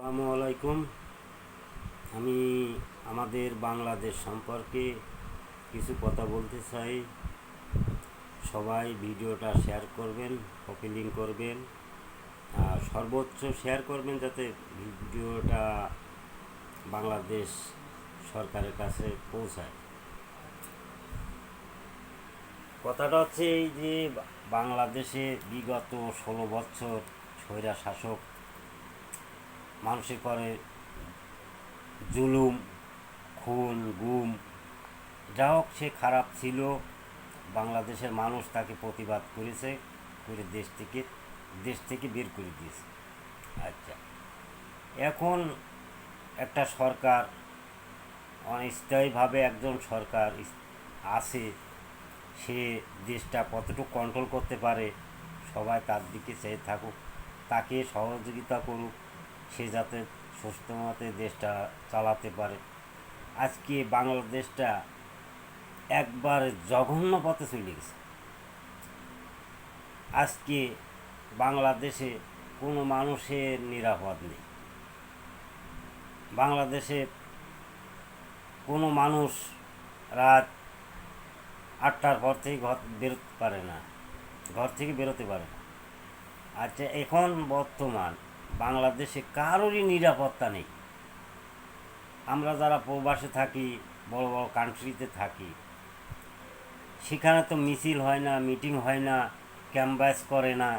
আসসালামু আলাইকুম। আমি আমাদের বাংলাদেশ সম্পর্কে কিছু কথা বলতে চাই। সবাই ভিডিওটা শেয়ার করবেন, কপি লিঙ্ক করবেন, আর সর্বোচ্চ শেয়ার করবেন যাতে ভিডিওটা বাংলাদেশ সরকারের কাছে পৌঁছায়। কথাটা হচ্ছে এই যে বাংলাদেশে বিগত 16 বছর স্বৈরা শাসক মানুষের করে জুলুম, খুন, গুম, যা হোক সে খারাপ ছিল। বাংলাদেশের মানুষ তাকে প্রতিবাদ করেছে, করে দেশ থেকে বের করে দিয়েছে। আচ্ছা, এখন একটা সরকার, অনিস্থায়ীভাবে একজন সরকার আছে, সে দেশটা কতটুকু কন্ট্রোল করতে পারে সবাই তার দিকে চেয়ে থাকুক, তাকে সহযোগিতা করুক, সে যাতে সুস্থ মতে দেশটা চালাতে পারে। আজকে বাংলাদেশটা একবার জঘন্য পথে চলে গেছে। আজকে বাংলাদেশে কোনো মানুষের নিরাপদ নেই। বাংলাদেশে কোনো মানুষ রাত 8টার পর থেকে ঘর থেকে বেরোতে পারে না। আচ্ছা, এখন বর্তমান বাংলাদেশে কারোরই নিরাপত্তা নেই। আমরা যারা প্রবাসে থাকি, বড় বড় কান্ট্রিতে থাকি, সেখানে তো মিছিল হয় না, মিটিং হয় না, ক্যাম্পাস করে না,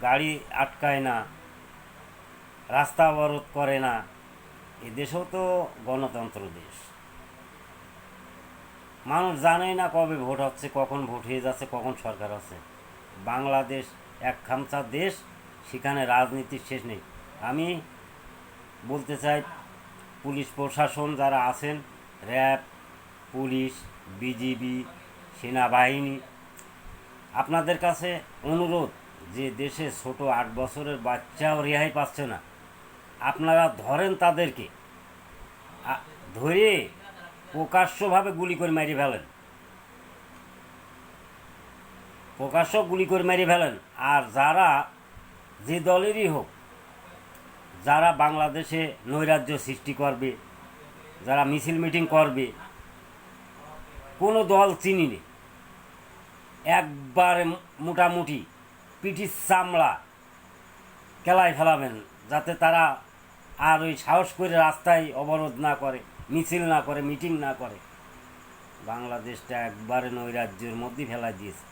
গাড়ি আটকায় না, রাস্তা অবরোধ করে না। এদেশেও তো গণতন্ত্র দেশ। মানুষ জানেই না কবে ভোট হচ্ছে, কখন ভোট হয়ে যাচ্ছে, কখন সরকার আছে। বাংলাদেশ এক খামচা দেশ, সেখানে রাজনীতির শেষ নেই। আমি বলতে চাই, পুলিশ প্রশাসন যারা আছেন, র্যাব, পুলিশ, বিজিবি, সেনাবাহিনী, আপনাদের কাছে অনুরোধ, যে দেশে ছোট 8 বছরের বাচ্চাও রেহাই পাচ্ছে না, আপনারা ধরেন তাদেরকে, ধরে প্রকাশ্যভাবে গুলি করে মেরে ফেলেন, আর যারা যে দলেরই হোক, যারা বাংলাদেশে নৈরাজ্য সৃষ্টি করবে, যারা মিছিল মিটিং করবে, কোনো দল চিনি নেই, একবারে মোটামুটি পিঠির চামড়া কেলায় ফেলাবেন, যাতে তারা আর ওই সাহস করে রাস্তায় অবরোধ না করে, মিছিল না করে, মিটিং না করে। বাংলাদেশটা একবারে নৈরাজ্যের মধ্যে ফেলা দিয়েছে।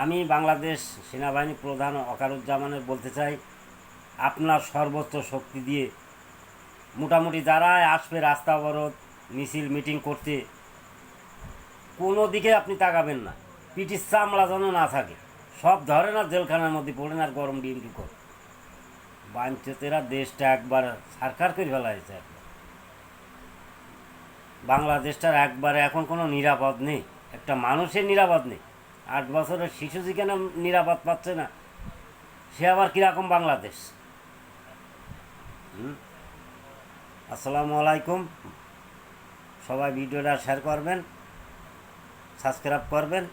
আমি বাংলাদেশ সেনাবাহিনী প্রধান ওয়াকারুজ্জামানের বলতে চাই, আপনার সর্বোচ্চ শক্তি দিয়ে মোটামুটি যারা আসবে রাস্তা অবরোধ, মিছিল মিটিং করতে, কোনো দিকে আপনি তাকাবেন না, পিঠির চামড়া যেন না থাকে, সব ধরেন আর জেলখানার মধ্যে পড়েন আর গরম ডিউটি করে। বাঞ্চতেরা দেশটা একবার সরকার করে ফেলা হয়েছে। বাংলাদেশটার একবারে এখন কোনো নিরাপদ নেই, একটা মানুষের নিরাপদ নেই। 8 বছরের শিশু যেখানে নিরাপদ পাচ্ছে না, সে আবার কীরকম বাংলাদেশ? আসসালামু আলাইকুম। সবাই ভিডিওটা শেয়ার করবেন, সাবস্ক্রাইব করবেন।